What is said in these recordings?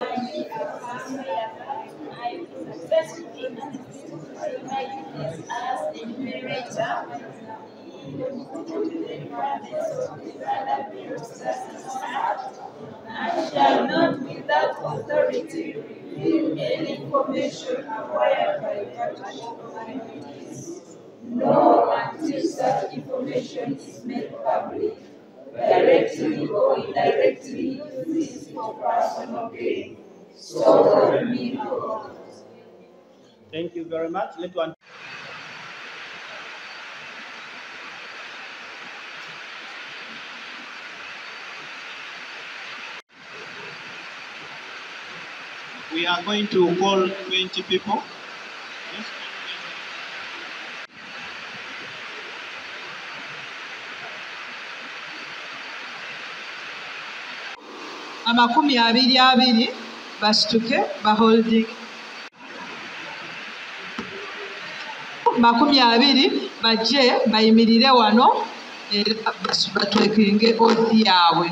I shall not without authority reveal any information acquired by virtue of my duties, nor until such information is made public, directly or indirectly used for personal gain. So help me God. Thank you very much. Let one. We are going to call 20 people. Yes. Amakumi abiri basituke baholding. Makumi abiri baje bayimirire wano batwekinge odi yaabwe.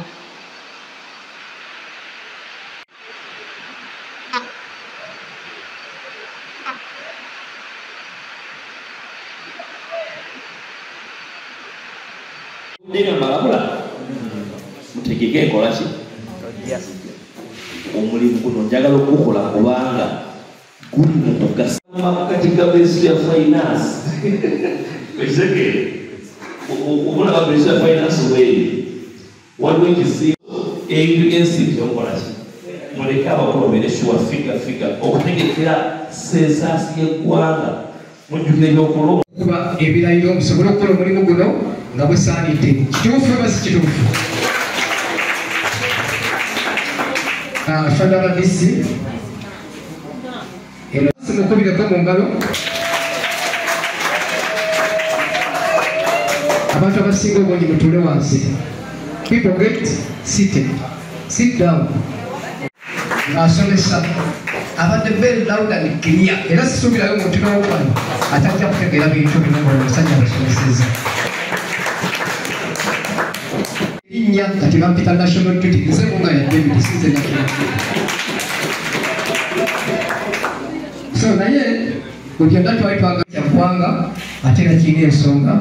Ndina malabula mutegeke enkola ki omulimu guno njagala okukola kubanga guli mu kugasa makati ga ministry ya finance ekiseke omulaba ministry ya finance weeri waliwo ekisinga ensi byomukola ki muleke abakulu bere shuwa figa okutegekera sensaasi y'eggwanga mujjukira ebyokulonda kuba ebirayiro musobole okukola omulimu guno nga bwesaanidde kituufu oba si kituufu. Federal DC mukubireko mu ngalo abantu abasinga obungi mutuule wansi. People get seated. Sit down. Asomesa abadde very loud and clear era sisuubirayo mutima w'omwana atajja kutegeera bintu bino ng'omusajja basomeseza. Erinnya kati bampita national duty nze munga ya David sinze national so naye bwe byonna twali twagala ggwanga ate era kirina ensonga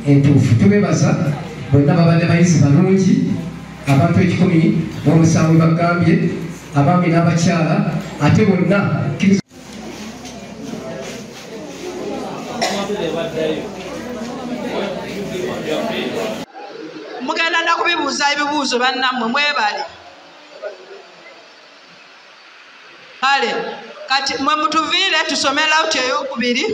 entuufu. Tubebaza bonna babadde bayizi balungi abantu 107 bagambye abaami n'abakyala ate bonna mugenda na kubibuuza ebibuuzo bannammwe mwebale. Kale kati mwe mutuviire tusome lauti ey'okubiri.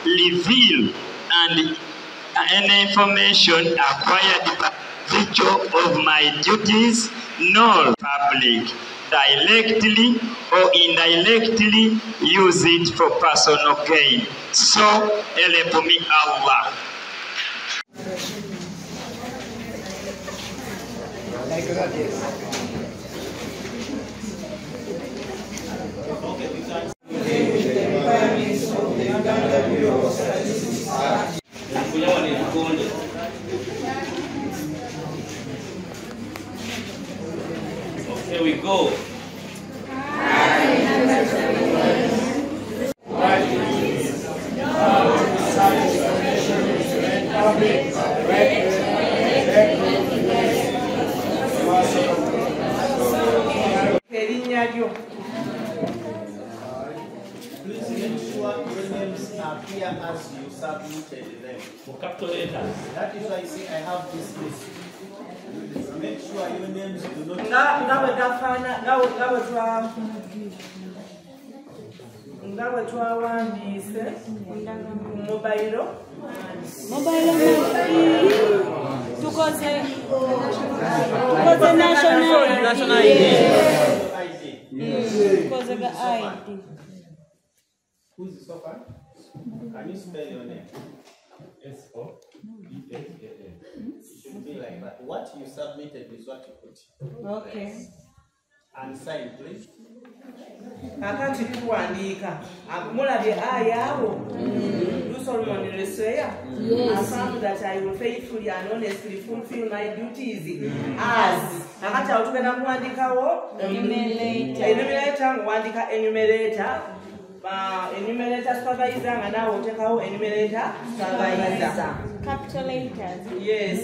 Reveal and any information acquired by virtue of my duties, nor public, directly or indirectly use it for personal gain. So help me Allah. Here we go. Please make sure your names appear as you submitted them. That is why I say I have this list. Make sure your names do not. Ngawe twawandiise mobile tukoze national ID. Tukoze ga ID. Who's the stopper? Can you spell your name? S-O-B-A-A-N. It should be like that. What you submitted is what you put. Okay. And sign, please. Akati tuwandiika mulabye ayaabo do solemnly swear affirm that I will faithfully and honestly fulfill my duties as Akati awo tugenda kuwandikawo enumerator ng'owandika enumerator. Enumerator supervisor nga naawe oteekawo enumerator supervisor. Capital letters. Yes.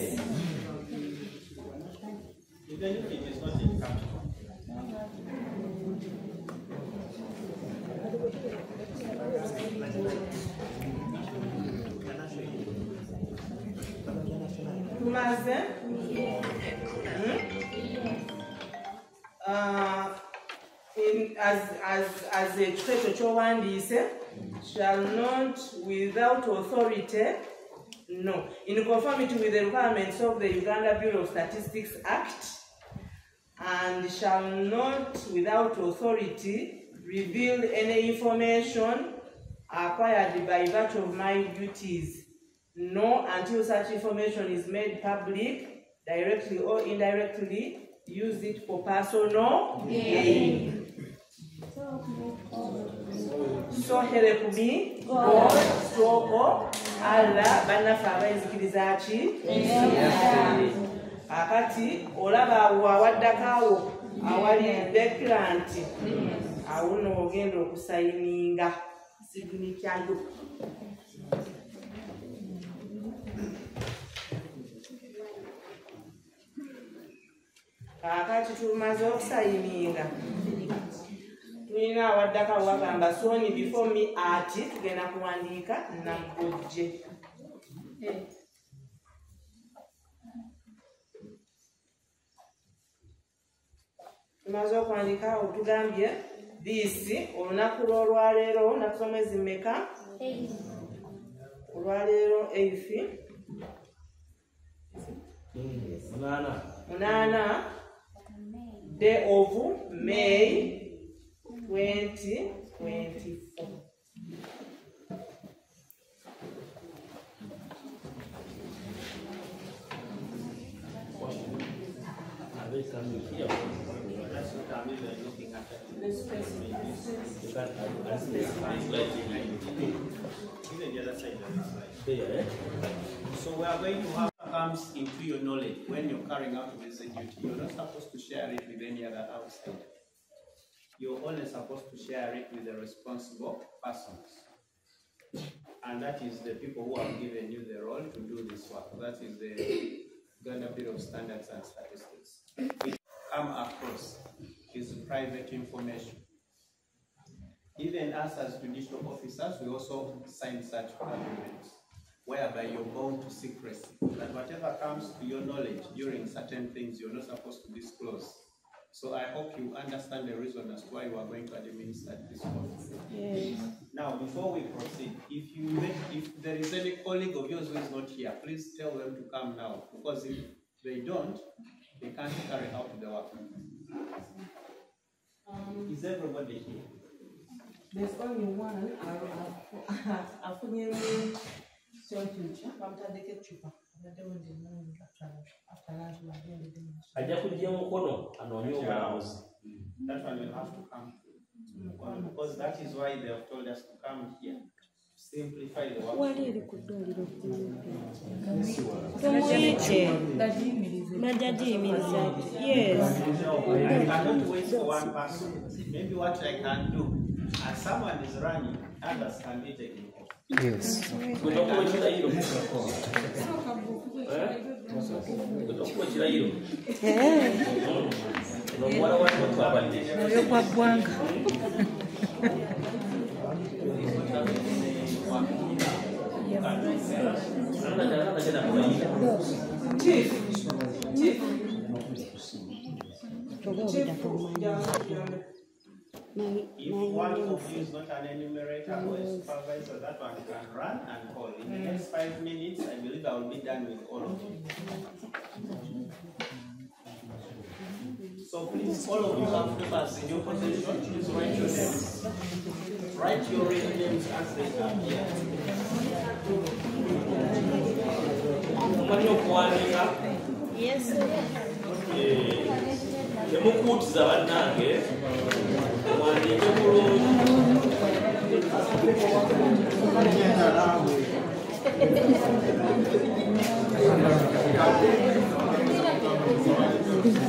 Even if it is not in capital. Tumaze? As a treasure chowandiise shall not without authority, no, in conformity with the requirements of the Uganda Bureau of Statistics Act, and shall not without authority reveal any information acquired by virtue of my duties, nor until such information is made public, directly or indirectly, use it for personal gain. So help me, God, stroke, Allah, banafa abayinzikiriza ki? Akati olaba awaddakaawo awali declarant awo nno ogenda okusayininga signature yo. Akati tumaze okusayininga tulina awaddakaawo agamba soni before me ati tugenda kuwandiika Nambojje. Tumaze okuwandiika otugambye this olunaku lw'olwaleero olunaku z'omwezi mmeka? Olwaleero 8 Munana day of May 2024. So we are going to have comes into your knowledge when you're carrying out this duty. You're not supposed to share it with any other outside. You're only supposed to share it with the responsible persons. And that is the people who have given you the role to do this work. That is the Uganda Bureau of Standards and Statistics. It come across is private information. Even us as judicial officers, we also sign such agreements whereby you're bound to secrecy. That whatever comes to your knowledge during certain things, you're not supposed to disclose. So I hope you understand the reason as to why you are going to administer this one. Yes. Now, before we proceed, if there is any colleague of yours who is not here, please tell them to come now, because if they don't, they can't carry out the work. Is everybody here? There's only one. Ajja kujja mukono anoonye obulamuzi. That one will have to come because that is why they have told us to come here. Simplify the work. Yes. I cannot wait for one person. Maybe what I can do, as someone is running, others can be taken off. Yes. If one of you is not an enumerator or a supervisor, that one can run and call. In the next 5 minutes, I believe I will be done with all of you. So please, all of you have papers in your possession. Please write your names. Write your real names as they appear. Yes. Temukuutiza bannange wandiike bulungi. That's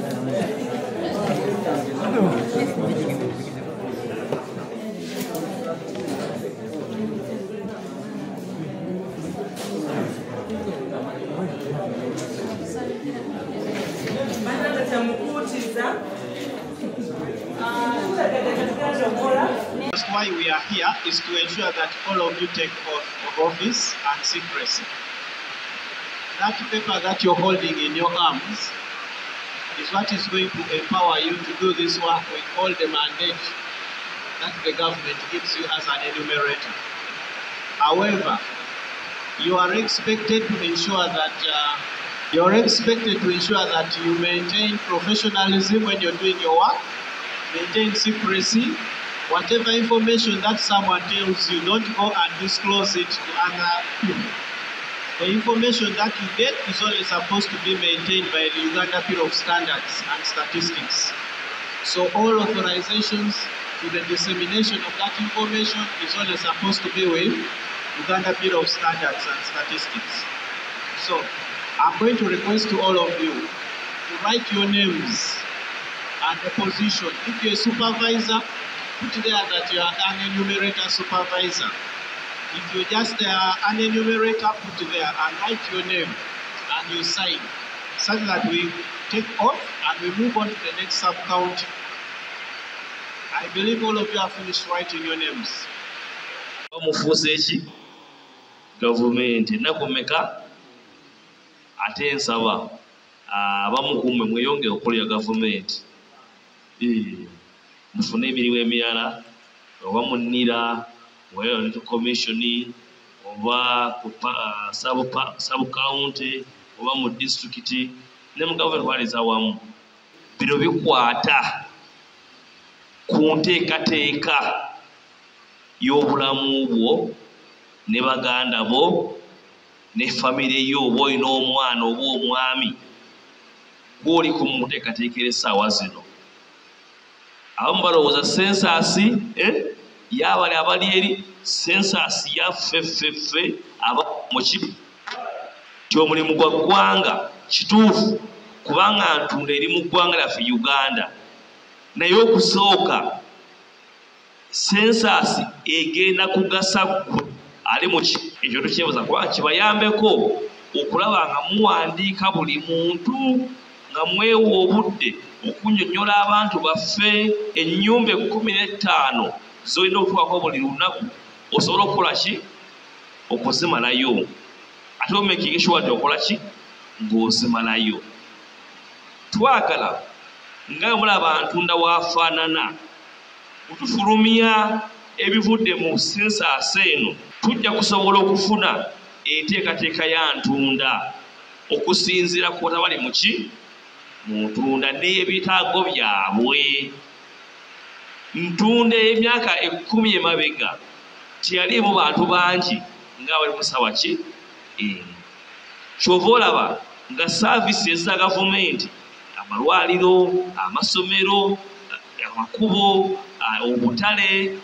why we are here, is to ensure that all of you take oath of office and secrecy. That paper that you're holding in your arms is what is going to empower you to do this work with all the mandate that the government gives you as an enumerator. However, you are expected to ensure that you maintain professionalism when you're doing your work, maintain secrecy. Whatever information that someone tells you, don't go and disclose it to other people. The information that you get is only supposed to be maintained by the Uganda Bureau of Standards and Statistics. So all authorizations to the dissemination of that information is only supposed to be with Uganda Bureau of Standards and Statistics. So I'm going to request to all of you to write your names and the position. If you're a supervisor, put there that you are an enumerator supervisor. If you're just an enumerator, put there and write your name and you sign, such that we take off and we move on to the next sub-county. I believe all of you have finished writing your names. Government nakumeka ate nsaba abamukume mweyonge okukolera government mufune emirimu emirala oba munira oba commission oba sub county oba mu district ne mu government waliza wamu bino bikwata ku nteekateeka y'obulamu bwo ne baganda bo ne family yo oba olina omwana oba omwami gw'oli ku muteekateekera essaawa zino. Abamu balowooza sensasi yabali abali eri sensasi yaffeffeffe aba mu kibi ky'omulimu gwa ggwanga kituufu kubanga ntunda eri mu ggwanga lyaffe Uganda, naye okusooka sensasi egenda kugasa ali mu ekyo tukyebuza kubanga kibayambeko okulaba nga muwandiika buli muntu nga mwewa obudde okunnyonnyola abantu baffe. Ennyumba 15 z'olina okutuukako buli lunaku osobola okukola ki? Okuzimalayo. Ate omaking sure nti okola ki? Ng'ozimalayo. Twagala nga mulaba ntunda waafaanana kutufulumya ebivudde mu sensasi eno, tujja kusobola okufuna enteekateeka ya ntunda okusinziira ku batabali mu ki? Mu ntunda n'ebyetaago byabwe. Ntunda emyaka 10 emabega teyalimu bantu bangi nga bali mu ssaawa ki? Kyova olaba nga services za gavumenti, amalwaliro, amasomero, amakubo, obutale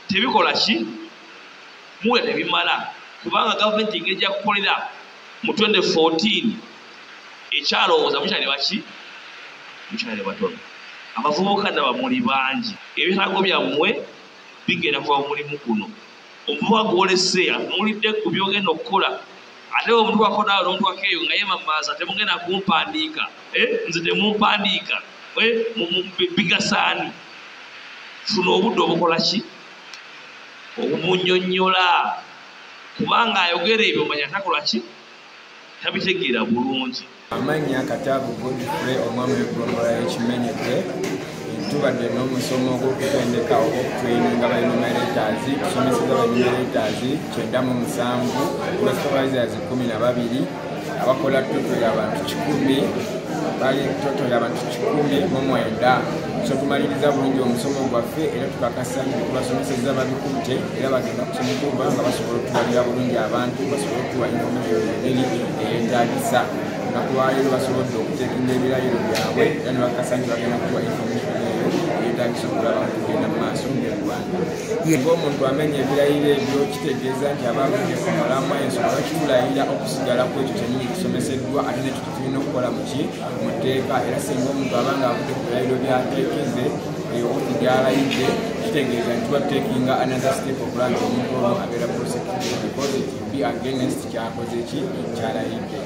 tebikola ki? Mule tebimala kubanga gavumenti ng'ejja kukolera mu 2014 ekyalowooza mukyali baki? Mukyali batono. Abavubuka naba muli bangi, ebyetaago byammwe bigenda kuva mu mulimu guno. Omuvubuka gw'olese atunulidde ku by'ogenda okukola, ate omuntu wakola n'omuntu wakeeyo nga yeemamaaza temugenda kumpandiika, nze temumpandiika, bigasaani. Funa obudde obukola ki? Obumunnyonnyola kubanga ayogera ebyo manya takola ki? Tabitegeera bulungi. Amannya Kataabu Godfrey omwami w'eggombola y'Ekimenyeddde. Tubadde n'omusomo gw'okutendeka oba okutraininga ba-enumerators, tusomeseza ba-enumerators 97, kuba supervisors 12, abakola toto y'abantu 10, bali toto y'abantu 19. So tumaliriza bulungi omusomo gwaffe era tukakasa nti tubasomeseza babikutte era bagenda kusomekubba nga basobola okutubalira bulungi abantu, basobola okutuwa information engeri eyeetaagisa. Nakubaaleero basobodde okuteekera ebirayiro byabwe era ne bakakasa nti bagenda kutuwa information eyo kyetagisa okulaba kugenda mu maaso ng'eggwanga. Ng'omuntu amenya ebirayiro ebyo kitegeeza nti aba avudde ku mulamwa ensonga kitulayira okusigala ku ekyo kyennyini kisomeseddwa ate nekyo tetulina okukola mu tteeka era singa omuntu aba ng'avudde ku birayiro byateekeze omuntu gy'alayidde kitegeeza nti tuba tuteekinga another step okulaba nti omuntu ono abeera prosecuted because it will be against kyakoze ki kyalayidde.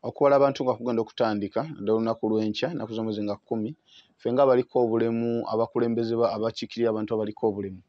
Okuwala abantu nga kugenda okutandika ddala olunaku lw'enkya ennaku z'omwezi nga 10 ffe nga abaliko obulemu abakulembeze abakiikirira abantu abaliko obulemu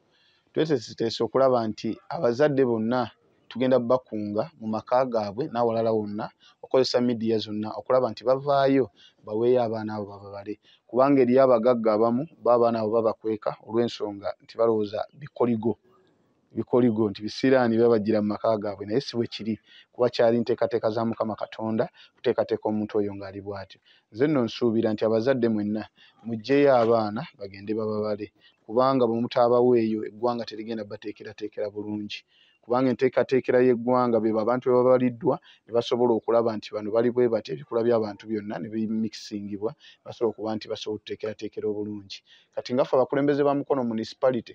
tweteeseteese okulaba nti abazadde bonna tugenda bakunga mu maka gaabwe n'awalala wonna okozesa midiya zonna okulaba nti bavaayo baweeyo abaana abo bababale kubanga eriyo abagagga abamu b'abaana abo babakweka olw'ensonga nti balowooza bikoligo nti bisiraani babagira mu maka gaabwe naye si bwe kiri kuba kyali nteekateeka za Mukama Katonda kuteekateeka omuntu oyo ng'ali bw'atyo. Nze nno nsuubira nti abazadde mwenna muggyeyo abaana bagende bababale kubanga bwe mutaabaweeyo eggwanga terigenda bateekerateekera bulungi kubanga enteekateekera y'eggwanga be abantu be babaliddwa ne basobola okulaba nti bano bali bwe bati ebikula by'abantu byonna ne bimikisingibwa basobola okuba nti basobola okuteekerateekera obulungi. Kati ngaffe abakulembeze ba Mukono municipality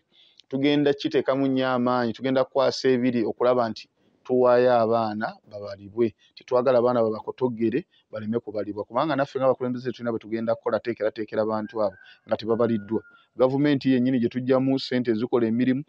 tugenda kiteekamu nnyo amaanyi tugenda kukwasa ebiri okulaba nti tuwaayo abaana babalibwe titwagala abaana babakotoggere baleme kubalibwa kubanga naffe ng'abakulembeze tulina bwe tugenda kukola teekerateekera abantu abo nga tebabaliddwa gavumenti yennyini gye tujjamu ssente ezikola emirimu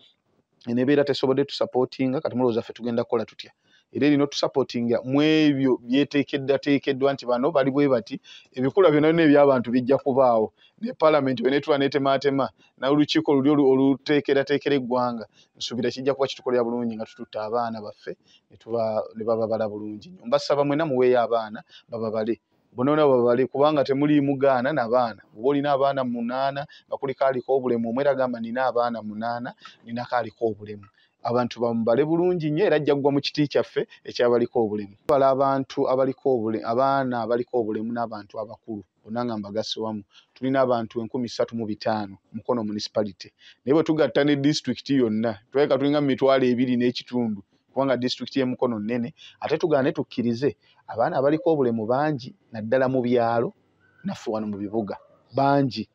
eneebeera tesobodde tusapootinga kati mulowooza ffe tugenda kukola tutya era erina otusapootinga mu ebyo byeteekeddwateekeddwa nti bano bali bwe bati ebikula byonna byonna eby'abantu bijja kubaawo ne paalamenti bwe neetuba neetemaatema n'olukiiko luli oluteekerateekera eggwanga nsuubira kijja kuba kitukolera bulungi nga tututte abaana baffe ne bababala bulungi nnyo. Mbasaba mwenna muweeyo abaana bababale bonna babale kubanga temuliimu gaana n'abaana bw'oba olina abaana 8 nga kuliko aliko obulemu omwe era gamba nina abaana 8 ninako aliko obulemu abantu bamubale bulungi nnyo era ajja kugwa mu kiti kyaffe ekyabaliko obulemu. Bala abantu abaliko obulemu abaana abaliko obulemu n'abantu abakulu bonna nga mbagase wamu tulina abantu 3500 Mukono municipality naye bwe tugatta ne disitulikiti yonna tulabika tulinga 2.2 kubanga disitulikiti y'e Mukono nnene ate tugaane tukkirize abaana abaliko obulemu bangi naddala mu byalo naffe wano mu bibuga bangi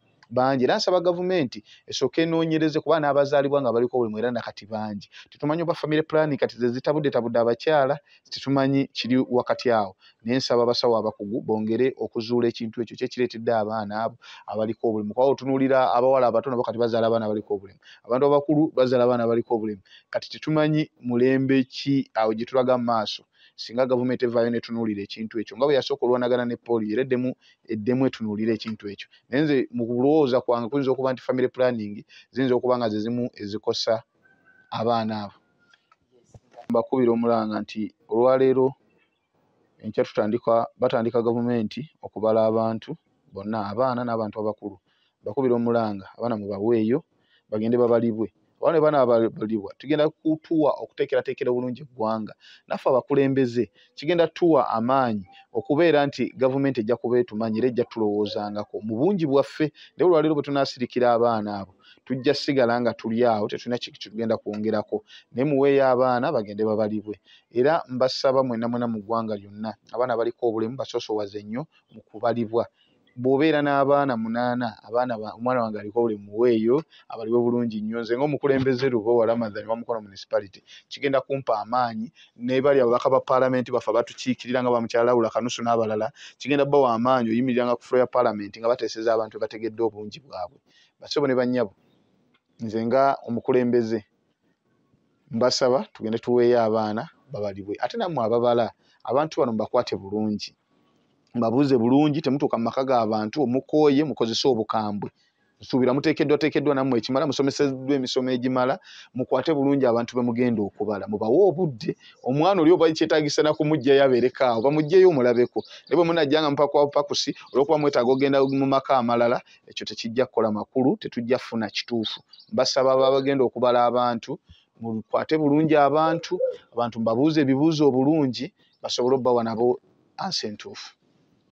era nsaba gavumenti esooke enoonyereze kuba n'abazaalibwa nga baliko obulemu era nakati bangi tetumanyi oba family planning kati ze zitabudde abakyala tetumanyi kiri wakati awo naye nsaba abasawo abakugu bongere okuzuula ekintu ekyo kyekireetedde abaana abo abaliko obulemu kuba otunuulira abawala abato nabo kati bazaala abaana abaliko obulemu abantu abakulu bazaala abaana abaliko obulemu kati tetumanyi mulembe ki awo gye tulaga mu maaso singa gavumenti evaayo netunuulira ekintu ekyo nga bwe yasooka olwanagana ne pooliyo era eddemu etunuulira ekintu ekyo naye nze mu kulowooza kwange kuyinza okuba nti family planning ziyinza okuba nga ze zimu ezikosa abaana abo. Mbakubira omulanga nti olwaleero enkya batandika gavumenti okubala abantu bonna abaana n'abantu abakulu bakubira omulanga abaana mubaweeyo bagende babalibwe abaana bana abalibwa tugenda kutuwa okuteekerateekera obulungi eggwanga naffe abakulembeze kigenda tuwa amaanyi okubeera nti gavumenti ejja kuba etumanyi era ejja tulowoozangako mu bungi bwaffe naye olwaleero bwe tunaasirikira abaana abo tujja sigala nga tuli awo tetulina kitugenda kwongerako naye muweeyo abaana bagende babalibwe era mbasaba mwenna mu ggwanga lyonna abaana abaliko obulemu basoosowaze nnyo mu kubalibwa bw'obeera n'abaana 8 omwana wange aliko obulemu muweeyo abalibwe bulungi nnyo nze ng'omukulembeze Lubowa Ramadhan wa Mukono municipality kigenda kumpa amaanyi ne bali ababaka ba paalamenti baffe abatukiikirira nga bamukyala Laura Kanusu n'abalala kigenda bawa amaanyi oyimiriranga ku floor ya paalamenti nga bateeseza abantu bategedde obulungi bwabwe basebo ne bannyabo nze nga omukulembeze mbasaba tugende tuweeyo abaana babalibwe ate nammwe ababala abantu bano mbakwate bulungi mbabuuze bulungi temutuuka mu maka g'abantu omukooye mukozese obukambwe nsuubira muteekeddwa nammwe ekimala musomeseddwa emisomo egimala mukwate bulungi abantu be mugenda okubala mubawe obudde omwana oli oba kyetaagisa na kumugjayo abeerekaawo bamugjeyo omulabeko ne bwe munajjanga mupakusi olw'okuba mwetaaga ogenda mu maka amalala ekyo tekijja kukola makulu tetujja kufuna kituufu mbasaba abagenda okubala abantu mukwate bulungi abantu mbabuuze ebibuuzo obulungi basobole obbawa nabo ansi entuufu